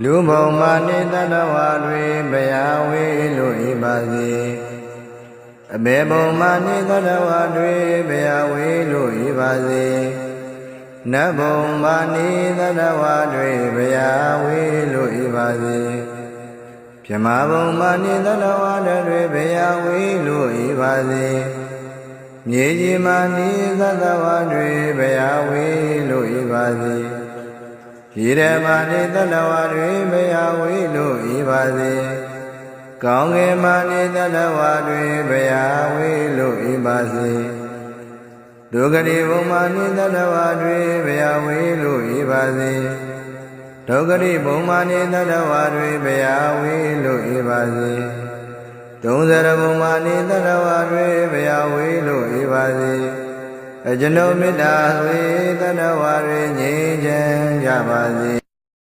လူဘုံမာနိတတဝါတွေဘယာဝေလို့ဤပါစေအဘေဘုံမာနိတတဝါတွေဘယာဝေလို့ဤပါစေနတ်ဘုံမာနိတတဝါတွေဘယာဝေလို့ဤပါစေဗြဟ္မာဘုံမာနိတတဝါတွေဘယာဝေလို့ဤပါစေမြေကြီးမာနိတတဝါတွေဘယာဝေလို့ဤပါစေရေရမာနိတတဝါတွေဘယာဝေလို့ဤပါစေကောင်းကင်မာနိတတဝါတွေဘယာဝေလို့ဤပါစေဒုက္ခတိဘုံမာနိတတဝါတွေဘယာဝေလို့ဤပါစေဒုက္ခတိဘုံမာနိတတဝါတွေဘယာဝေလို့ဤပါစေသုံးဆရဘုံမာနိတတဝါတွေဘယာဝေလို့ဤပါစေအကျွန်ုပ်မေတ္တာဝေတတဝါတွေငြိမ်းချမ်းကြပါစေ